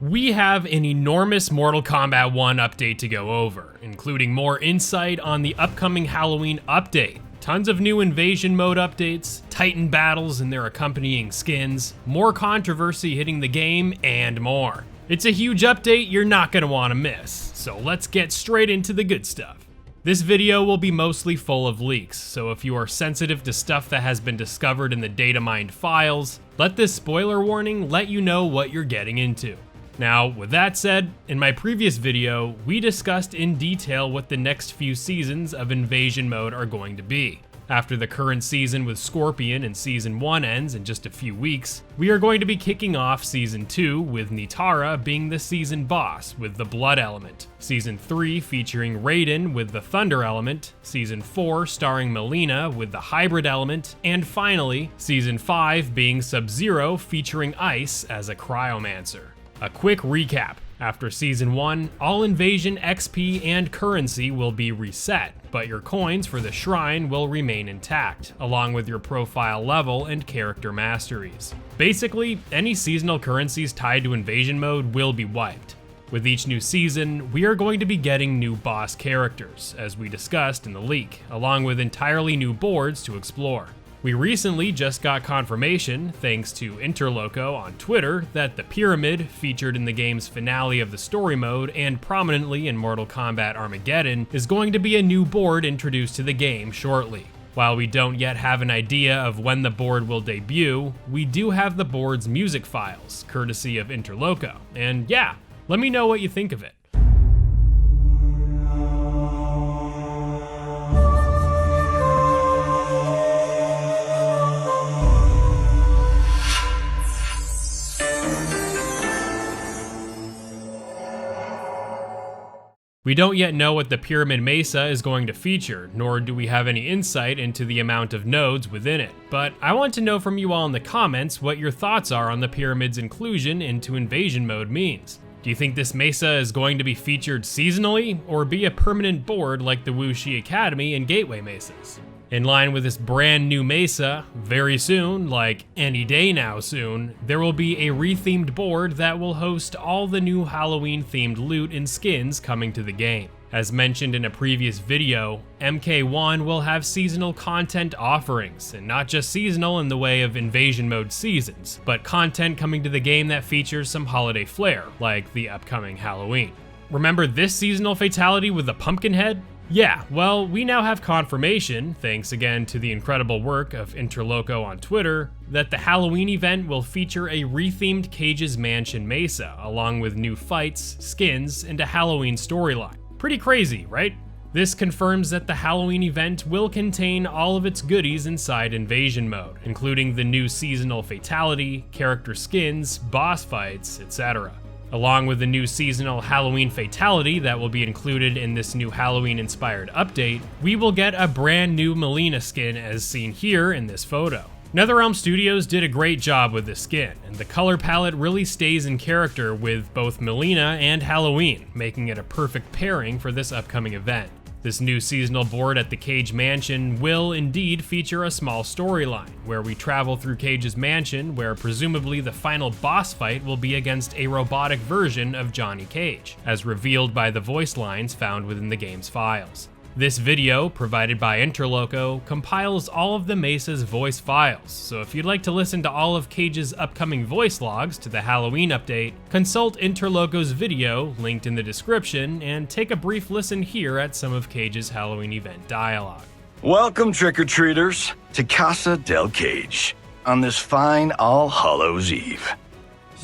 We have an enormous Mortal Kombat 1 update to go over, including more insight on the upcoming Halloween update, tons of new invasion mode updates, Titan battles and their accompanying skins, more controversy hitting the game, and more. It's a huge update you're not going to want to miss, so let's get straight into the good stuff. This video will be mostly full of leaks, so if you are sensitive to stuff that has been discovered in the datamined files, let this spoiler warning let you know what you're getting into. Now, with that said, in my previous video, we discussed in detail what the next few seasons of Invasion Mode are going to be. After the current season with Scorpion and Season 1 ends in just a few weeks, we are going to be kicking off Season 2 with Nitara being the season boss with the Blood element, Season 3 featuring Raiden with the Thunder element, Season 4 starring Melina with the Hybrid element, and finally, Season 5 being Sub-Zero featuring Ice as a Cryomancer. A quick recap. After Season 1, all Invasion XP and currency will be reset, but your coins for the shrine will remain intact, along with your profile level and character masteries. Basically, any seasonal currencies tied to Invasion Mode will be wiped. With each new season, we are going to be getting new boss characters, as we discussed in the leak, along with entirely new boards to explore. We recently just got confirmation, thanks to Interloco on Twitter, that the Pyramid, featured in the game's finale of the story mode and prominently in Mortal Kombat Armageddon, is going to be a new board introduced to the game shortly. While we don't yet have an idea of when the board will debut, we do have the board's music files, courtesy of Interloco, and yeah, let me know what you think of it. We don't yet know what the Pyramid Mesa is going to feature, nor do we have any insight into the amount of nodes within it, but I want to know from you all in the comments what your thoughts are on the Pyramid's inclusion into Invasion Mode means. Do you think this Mesa is going to be featured seasonally, or be a permanent board like the Wuxi Academy and Gateway Mesas? In line with this brand new Mesa, very soon, like any day now soon, there will be a rethemed board that will host all the new Halloween themed loot and skins coming to the game. As mentioned in a previous video, MK1 will have seasonal content offerings, and not just seasonal in the way of Invasion Mode seasons, but content coming to the game that features some holiday flair, like the upcoming Halloween. Remember this seasonal Fatality with the pumpkin head? Yeah, well, we now have confirmation, thanks again to the incredible work of Interloco on Twitter, that the Halloween event will feature a rethemed Cage's Mansion Mesa, along with new fights, skins, and a Halloween storyline. Pretty crazy, right? This confirms that the Halloween event will contain all of its goodies inside Invasion Mode, including the new seasonal Fatality, character skins, boss fights, etc. Along with the new seasonal Halloween Fatality that will be included in this new Halloween-inspired update, we will get a brand new Melina skin as seen here in this photo. NetherRealm Studios did a great job with this skin, and the color palette really stays in character with both Melina and Halloween, making it a perfect pairing for this upcoming event. This new seasonal board at the Cage Mansion will indeed feature a small storyline, where we travel through Cage's mansion, where presumably the final boss fight will be against a robotic version of Johnny Cage, as revealed by the voice lines found within the game's files. This video, provided by Interloco, compiles all of the Mesa's voice files, so if you'd like to listen to all of Cage's upcoming voice logs to the Halloween update, consult Interloco's video, linked in the description, and take a brief listen here at some of Cage's Halloween event dialogue. Welcome, trick-or-treaters, to Casa del Cage, on this fine All Hallows Eve.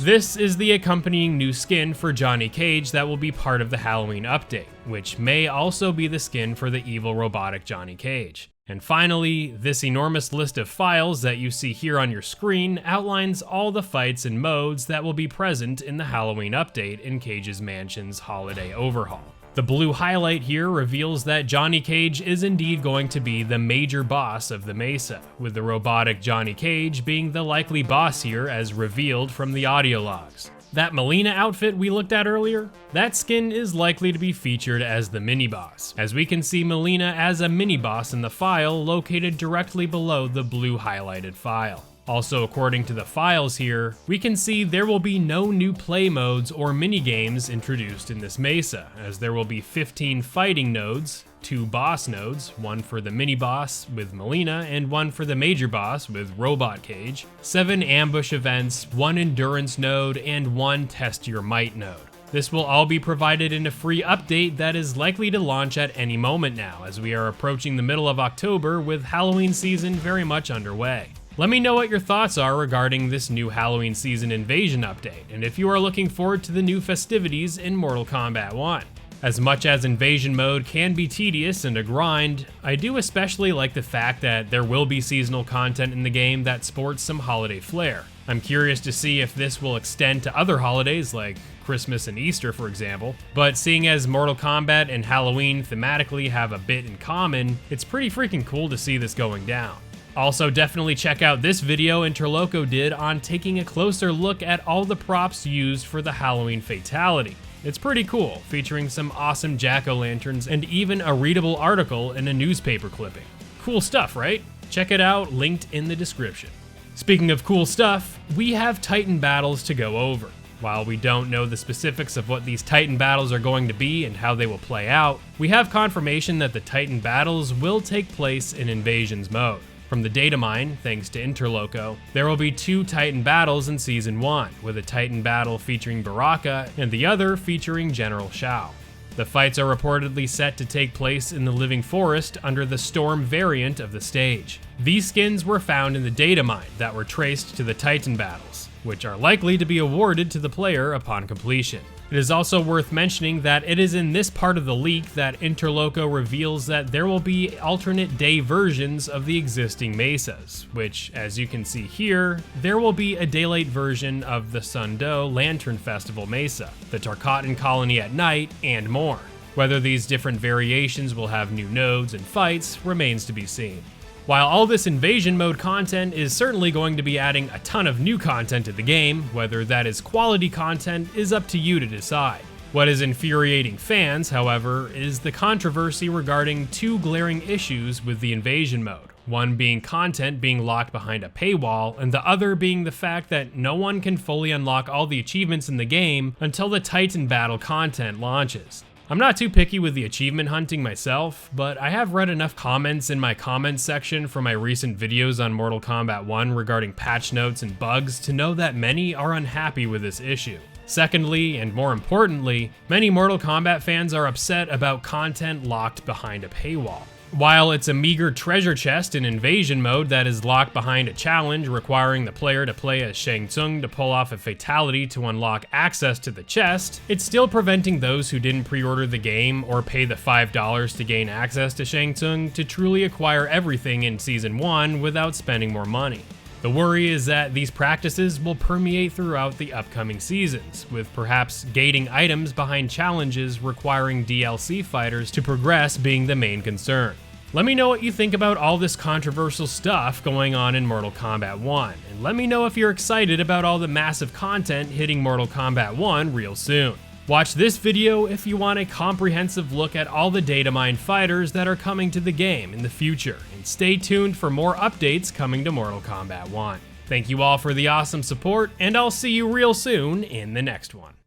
This is the accompanying new skin for Johnny Cage that will be part of the Halloween update, which may also be the skin for the evil robotic Johnny Cage. And finally, this enormous list of files that you see here on your screen outlines all the fights and modes that will be present in the Halloween update in Cage's Mansion's holiday overhaul. The blue highlight here reveals that Johnny Cage is indeed going to be the major boss of the Mesa, with the robotic Johnny Cage being the likely boss here as revealed from the audio logs. That Melina outfit we looked at earlier, that skin is likely to be featured as the mini-boss, as we can see Melina as a mini-boss in the file located directly below the blue highlighted file. Also, according to the files here, we can see there will be no new play modes or minigames introduced in this Mesa, as there will be 15 fighting nodes, 2 boss nodes, one for the mini-boss with Melina and one for the major boss with Robot Cage, 7 ambush events, 1 endurance node, and 1 test your might node. This will all be provided in a free update that is likely to launch at any moment now, as we are approaching the middle of October with Halloween season very much underway. Let me know what your thoughts are regarding this new Halloween season invasion update, and if you are looking forward to the new festivities in Mortal Kombat 1. As much as invasion mode can be tedious and a grind, I do especially like the fact that there will be seasonal content in the game that sports some holiday flair. I'm curious to see if this will extend to other holidays like Christmas and Easter, for example, but seeing as Mortal Kombat and Halloween thematically have a bit in common, it's pretty freaking cool to see this going down. Also, definitely check out this video Interloco did on taking a closer look at all the props used for the Halloween Fatality. It's pretty cool, featuring some awesome jack-o'-lanterns and even a readable article in a newspaper clipping. Cool stuff, right? Check it out, linked in the description. Speaking of cool stuff, we have Titan battles to go over. While we don't know the specifics of what these Titan battles are going to be and how they will play out, we have confirmation that the Titan battles will take place in Invasions mode. From the data mine, thanks to Interloco, there will be 2 Titan battles in Season 1, with a Titan battle featuring Baraka and the other featuring General Shao. The fights are reportedly set to take place in the Living Forest under the Storm variant of the stage. These skins were found in the data mine that were traced to the Titan battles, which are likely to be awarded to the player upon completion. It is also worth mentioning that it is in this part of the leak that Interloco reveals that there will be alternate day versions of the existing Mesas, which, as you can see here, there will be a daylight version of the Sundo Lantern Festival Mesa, the Tarkatan Colony at night, and more. Whether these different variations will have new nodes and fights remains to be seen. While all this invasion mode content is certainly going to be adding a ton of new content to the game, whether that is quality content is up to you to decide. What is infuriating fans, however, is the controversy regarding 2 glaring issues with the invasion mode. One being content being locked behind a paywall, and the other being the fact that no one can fully unlock all the achievements in the game until the Titan battle content launches. I'm not too picky with the achievement hunting myself, but I have read enough comments in my comments section from my recent videos on Mortal Kombat 1 regarding patch notes and bugs to know that many are unhappy with this issue. Secondly, and more importantly, many Mortal Kombat fans are upset about content locked behind a paywall. While it's a meager treasure chest in invasion mode that is locked behind a challenge requiring the player to play as Shang Tsung to pull off a fatality to unlock access to the chest, it's still preventing those who didn't pre-order the game or pay the $5 to gain access to Shang Tsung to truly acquire everything in Season 1 without spending more money. The worry is that these practices will permeate throughout the upcoming seasons, with perhaps gating items behind challenges requiring DLC fighters to progress being the main concern. Let me know what you think about all this controversial stuff going on in Mortal Kombat 1, and let me know if you're excited about all the massive content hitting Mortal Kombat 1 real soon. Watch this video if you want a comprehensive look at all the data mine fighters that are coming to the game in the future, and stay tuned for more updates coming to Mortal Kombat 1. Thank you all for the awesome support, and I'll see you real soon in the next one.